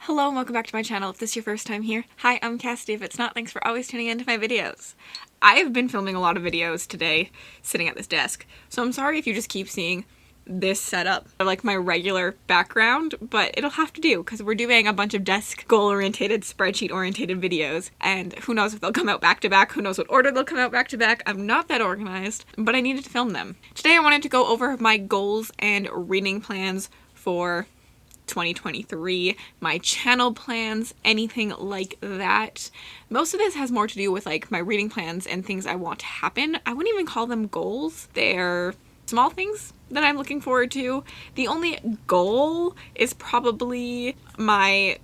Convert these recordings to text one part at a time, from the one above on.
Hello and welcome back to my channel. If this is your first time here, hi, I'm Cassidy. If it's not, thanks for always tuning into my videos. I have been filming a lot of videos today sitting at this desk, so I'm sorry if you just keep seeing this setup, like my regular background, but it'll have to do because we're doing a bunch of desk goal-oriented, spreadsheet-oriented videos, and who knows if they'll come out back-to-back, who knows what order they'll come out back-to-back. I'm not that organized, but I needed to film them. Today I wanted to go over my goals and reading plans for 2023, my channel plans, anything like that. Most of this has more to do with like my reading plans and things I want to happen. I wouldn't even call them goals. They're small things that I'm looking forward to. The only goal is probably my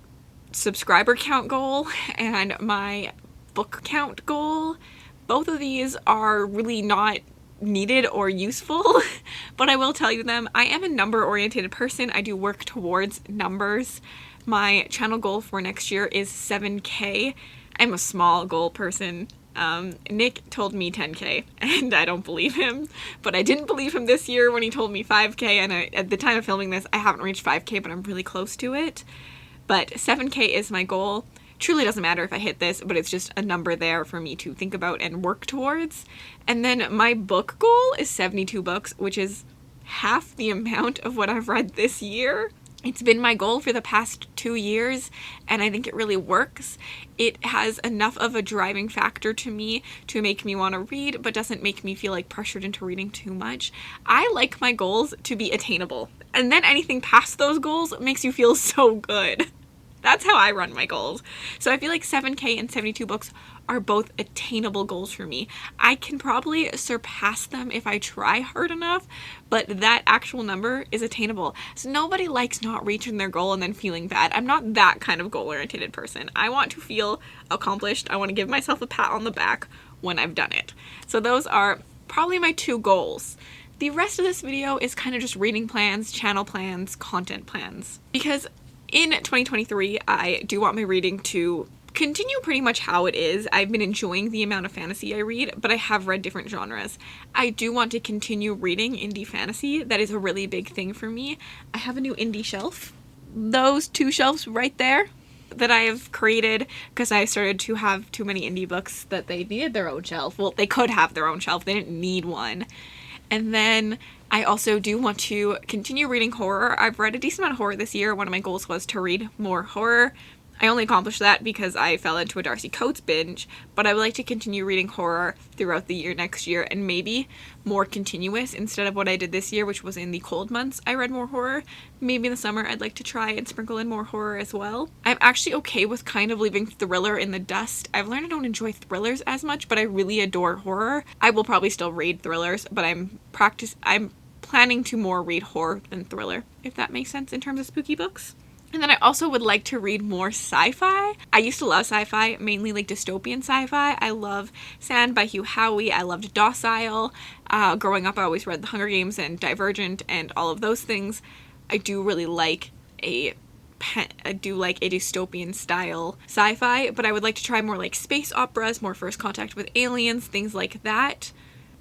subscriber count goal and my book count goal. Both of these are really not needed or useful, but I will tell you them. I am a number-oriented person. I do work towards numbers. My channel goal for next year is 7K. I'm a small goal person. Nick told me 10K, and I don't believe him, but I didn't believe him this year when he told me 5K, and at the time of filming this, I haven't reached 5K, but I'm really close to it. But 7K is my goal. Truly doesn't matter if I hit this, but it's just a number there for me to think about and work towards. And then my book goal is 72 books, which is half the amount of what I've read this year. It's been my goal for the past 2 years, and I think it really works. It has enough of a driving factor to me to make me want to read, but doesn't make me feel like pressured into reading too much. I like my goals to be attainable, and then anything past those goals makes you feel so good. That's how I run my goals. So I feel like 7K and 72 books are both attainable goals for me. I can probably surpass them if I try hard enough, but that actual number is attainable. So nobody likes not reaching their goal and then feeling bad. I'm not that kind of goal-oriented person. I want to feel accomplished. I want to give myself a pat on the back when I've done it. So those are probably my 2 goals. The rest of this video is kind of just reading plans, channel plans, content plans. Because in 2023, I do want my reading to continue pretty much how it is. I've been enjoying the amount of fantasy I read, but I have read different genres. I do want to continue reading indie fantasy. That is a really big thing for me. I have a new indie shelf. Those 2 shelves right there that I have created because I started to have too many indie books that they needed their own shelf. Well, they could have their own shelf. They didn't need one. And then I also do want to continue reading horror. I've read a decent amount of horror this year. One of my goals was to read more horror. I only accomplished that because I fell into a Darcy Coates binge, but I would like to continue reading horror throughout the year next year and maybe more continuous instead of what I did this year, which was in the cold months I read more horror. Maybe in the summer I'd like to try and sprinkle in more horror as well. I'm actually okay with kind of leaving thriller in the dust. I've learned I don't enjoy thrillers as much, but I really adore horror. I will probably still read thrillers, but I'm planning to more read horror than thriller, if that makes sense in terms of spooky books. And then I also would like to read more sci-fi. I used to love sci-fi, mainly like dystopian sci-fi. I love Sand by Hugh Howey. I loved Docile. Growing up, I always read The Hunger Games and Divergent and all of those things. I do really like a dystopian style sci-fi, but I would like to try more like space operas, more First Contact with Aliens, things like that.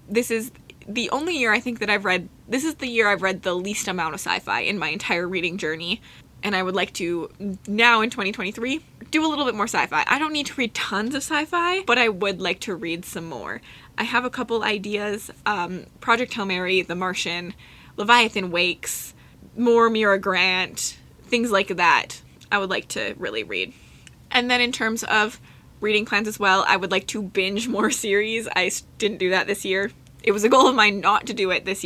This is the only year I think that I've read, this is the year I've read the least amount of sci-fi in my entire reading journey. And I would like to, now in 2023, do a little bit more sci-fi. I don't need to read tons of sci-fi, but I would like to read some more. I have a couple ideas. Project Hail Mary, The Martian, Leviathan Wakes, more Mira Grant, things like that I would like to really read. And then in terms of reading plans as well, I would like to binge more series. I didn't do that this year. It was a goal of mine not to do it this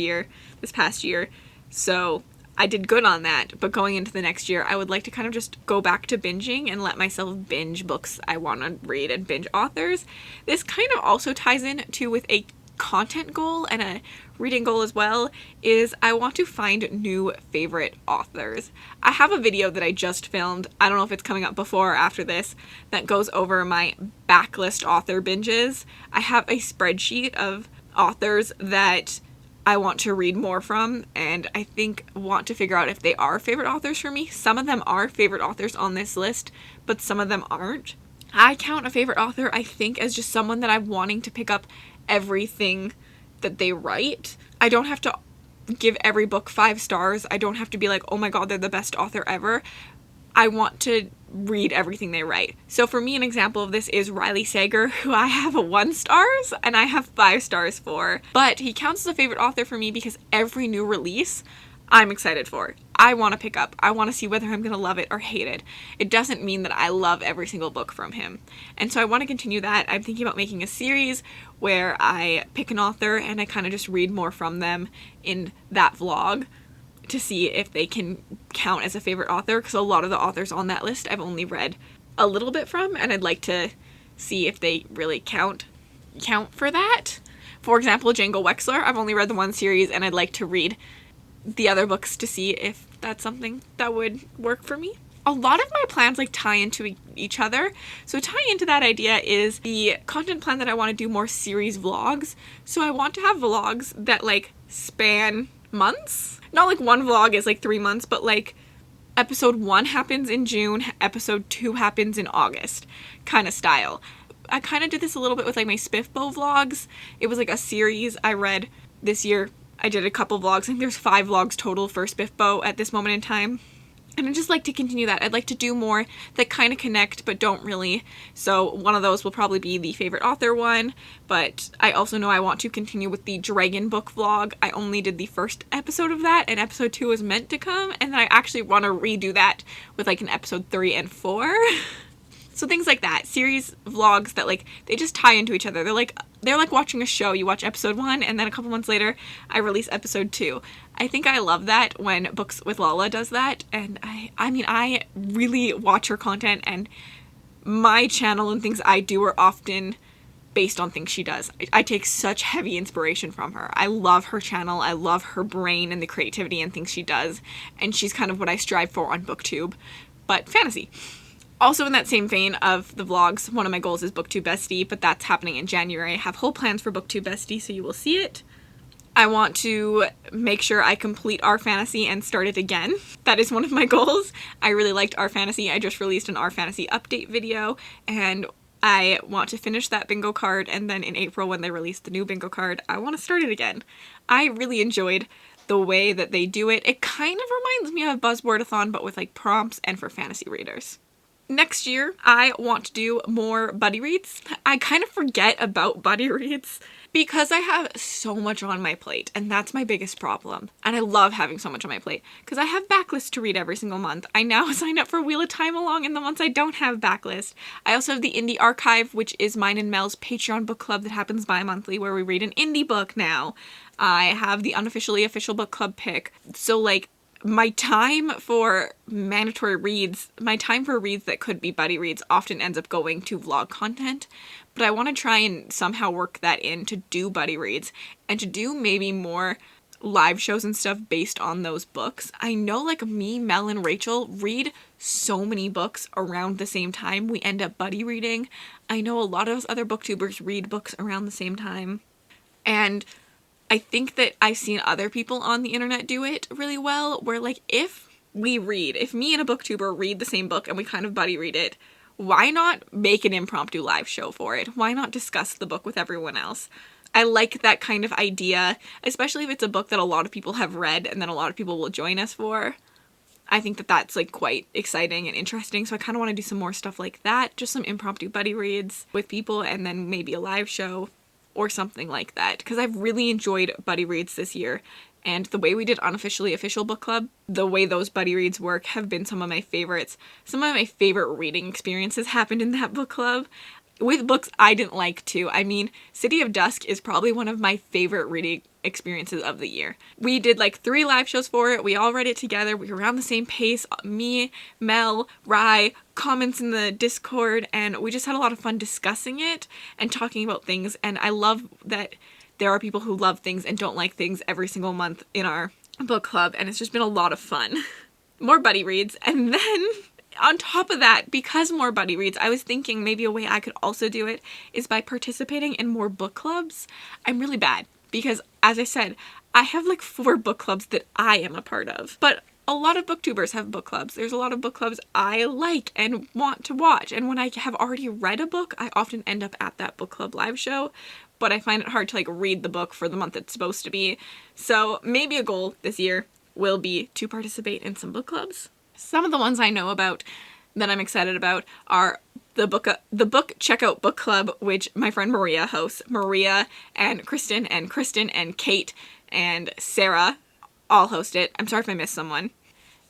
past year. So I did good on that, but going into the next year, I would like to kind of just go back to binging and let myself binge books I want to read and binge authors. This kind of also ties in with a content goal and a reading goal as well, is I want to find new favorite authors. I have a video that I just filmed, I don't know if it's coming up before or after this, that goes over my backlist author binges. I have a spreadsheet of authors that I want to read more from, and I want to figure out if they are favorite authors for me. Some of them are favorite authors on this list, but some of them aren't. I count a favorite author, I think, as just someone that I'm wanting to pick up everything that they write. I don't have to give every book 5 stars. I don't have to be like, oh my god, they're the best author ever. I want to read everything they write. So for me, an example of this is Riley Sager, who I have a 1 stars and I have 5 stars for. But he counts as a favorite author for me because every new release I'm excited for. I want to pick up. I want to see whether I'm going to love it or hate it. It doesn't mean that I love every single book from him. And so I want to continue that. I'm thinking about making a series where I pick an author and I kind of just read more from them in that vlog to see if they can count as a favorite author, because a lot of the authors on that list I've only read a little bit from, and I'd like to see if they really count for that. For example, Django Wexler, I've only read the 1 series, and I'd like to read the other books to see if that's something that would work for me. A lot of my plans like tie into each other. So tying into that idea is the content plan that I want to do more series vlogs. So I want to have vlogs that like span months. Not like one vlog is like 3 months, but like episode 1 happens in June, episode 2 happens in August kind of style. I kind of did this a little bit with like my SPFBO vlogs. It was like a series I read this year. I did a couple vlogs. I think there's 5 vlogs total for SPFBO at this moment in time. And I'd just like to continue that. I'd like to do more that kind of connect but don't really. So one of those will probably be the favorite author one, but I also know I want to continue with the dragon book vlog. I only did the first episode of that, and episode 2 was meant to come, and then I actually want to redo that with like an episode 3 and 4. So things like that, series vlogs that like, they just tie into each other. They're like watching a show. You watch episode 1 and then a couple months later I release episode 2. I think I love that when Books with Lala does that, and I mean I really watch her content, and my channel and things I do are often based on things she does. I take such heavy inspiration from her. I love her channel. I love her brain and the creativity and things she does, and she's kind of what I strive for on Booktube, but fantasy. Also in that same vein of the vlogs, one of my goals is Booktube Bestie, but that's happening in January. I have whole plans for Booktube Bestie, so you will see it. I want to make sure I complete Our Fantasy and start it again. That is one of my goals. I really liked Our Fantasy. I just released an Our Fantasy update video, and I want to finish that bingo card, and then in April when they release the new bingo card, I want to start it again. I really enjoyed the way that they do it. It kind of reminds me of Buzzwordathon, but with like prompts and for fantasy readers. Next year, I want to do more buddy reads. I kind of forget about buddy reads because I have so much on my plate, and that's my biggest problem. And I love having so much on my plate because I have backlist to read every single month. I now signed up for Wheel of Time Along in the months I don't have backlist. I also have the Indie Archive, which is mine and Mel's Patreon book club that happens bi-monthly where we read an indie book now. I have the unofficially official book club pick. So like, my time for mandatory reads, my time for reads that could be buddy reads often ends up going to vlog content, but I want to try and somehow work that in to do buddy reads and to do maybe more live shows and stuff based on those books. I know like me, Mel, and Rachel read so many books around the same time. We end up buddy reading. I know a lot of us other booktubers read books around the same time, and I think that I've seen other people on the internet do it really well, where like if me and a booktuber read the same book and we kind of buddy read it, why not make an impromptu live show for it? Why not discuss the book with everyone else? I like that kind of idea, especially if it's a book that a lot of people have read and then a lot of people will join us for. I think that that's like quite exciting and interesting, so I kind of want to do some more stuff like that, just some impromptu buddy reads with people and then maybe a live show or something like that, because I've really enjoyed buddy reads this year, and the way we did unofficially official book club, the way those buddy reads work have been some of my favorites. Some of my favorite reading experiences happened in that book club with books I didn't like too. I mean, City of Dusk is probably one of my favorite reading experiences of the year. We did like 3 live shows for it. We all read it together. We were around the same pace. Me, Mel, Rye, comments in the Discord, and we just had a lot of fun discussing it and talking about things. And I love that there are people who love things and don't like things every single month in our book club, and it's just been a lot of fun. More buddy reads, and then on top of that, because more buddy reads, I was thinking maybe a way I could also do it is by participating in more book clubs. I'm really bad because, as I said, I have like 4 book clubs that I am a part of, but a lot of booktubers have book clubs. There's a lot of book clubs I like and want to watch, and when I have already read a book, I often end up at that book club live show, but I find it hard to like read the book for the month it's supposed to be. So maybe a goal this year will be to participate in some book clubs. Some of the ones I know about that I'm excited about are the book checkout book club, which my friend Maria hosts. Maria and Kristen and Kate and Sarah all host it. I'm sorry if I missed someone.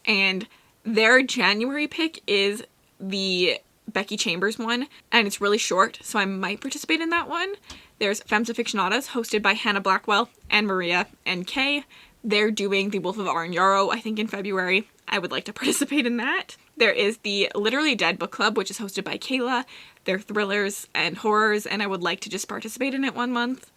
And their January pick is the Becky Chambers one, and it's really short, so I might participate in that one. There's Femmes Aficionadas, hosted by Hannah Blackwell and Maria and Kay. They're doing The Wolf of Arn Yarrow, I think, in February. I would like to participate in that. There is the Literally Dead book club, which is hosted by Kayla. They're thrillers and horrors, and I would like to just participate in it one month.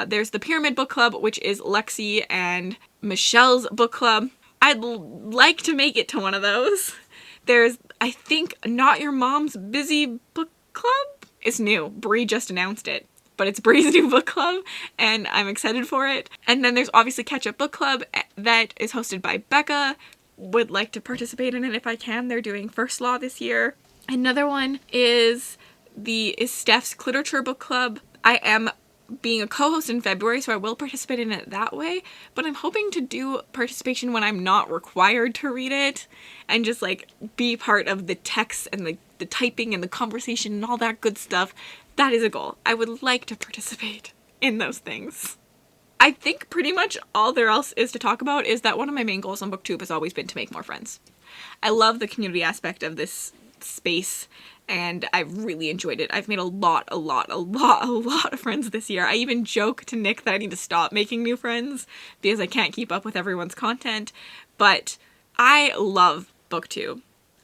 There's the Pyramid book club, which is Lexi and Michelle's book club. I'd like to make it to one of those. There's, I think, Not Your Mom's Busy book club. It's new. Brie just announced it. But it's Brie's new book club, and I'm excited for it. And then there's obviously Catch Up Book Club that is hosted by Becca. Would like to participate in it if I can. They're doing First Law this year. Another one is Steph's Cliterature Book Club. I am being a co-host in February, so I will participate in it that way, but I'm hoping to do participation when I'm not required to read it, and just like be part of the text and the typing and the conversation and all that good stuff. That is a goal. I would like to participate in those things. I think pretty much all there else is to talk about is that one of my main goals on Booktube has always been to make more friends. I love the community aspect of this space, and I've really enjoyed it. I've made a lot of friends this year. I even joke to Nick that I need to stop making new friends because I can't keep up with everyone's content, but I love Booktube.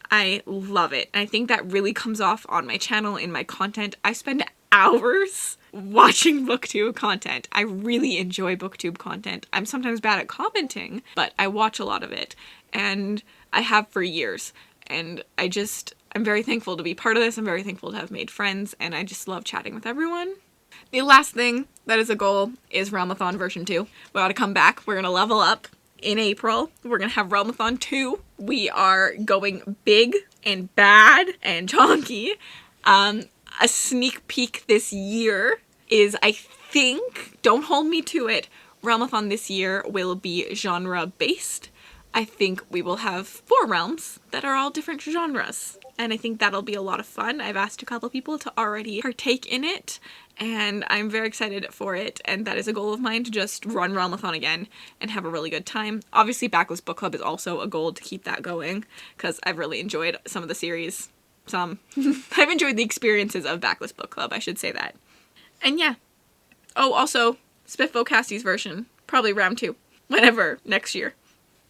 I love it. And I think that really comes off on my channel, in my content. I spend hours watching Booktube content. I really enjoy Booktube content. I'm sometimes bad at commenting, but I watch a lot of it, and I have for years. And I'm very thankful to be part of this. I'm very thankful to have made friends, and I just love chatting with everyone. The last thing that is a goal is Ramathon version 2. We ought to come back. We're going to level up in April. We're going to have Ramathon 2. We are going big and bad and chonky. A sneak peek this year is, I think, don't hold me to it, Ramathon this year will be genre-based. I think we will have 4 realms that are all different genres, and I think that'll be a lot of fun. I've asked a couple people to already partake in it, and I'm very excited for it, and that is a goal of mine, to just run Ramathon again and have a really good time. Obviously, Backlist Book Club is also a goal to keep that going, because I've really enjoyed some of the series. I've enjoyed the experiences of Backlist Book Club, I should say that. And yeah. Oh, also, SPFBO Cassidy's version, probably round 2, whenever, next year.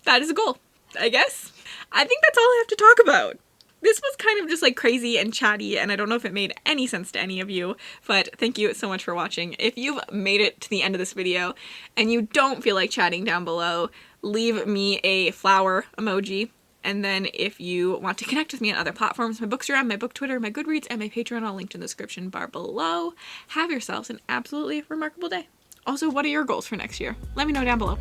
That is a goal, I guess. I think that's all I have to talk about. This was kind of just like crazy and chatty, and I don't know if it made any sense to any of you, but thank you so much for watching. If you've made it to the end of this video and you don't feel like chatting down below, leave me a flower emoji. And then if you want to connect with me on other platforms, my Bookstagram, my Book Twitter, my Goodreads, and my Patreon all linked in the description bar below. Have yourselves an absolutely remarkable day. Also, what are your goals for next year? Let me know down below.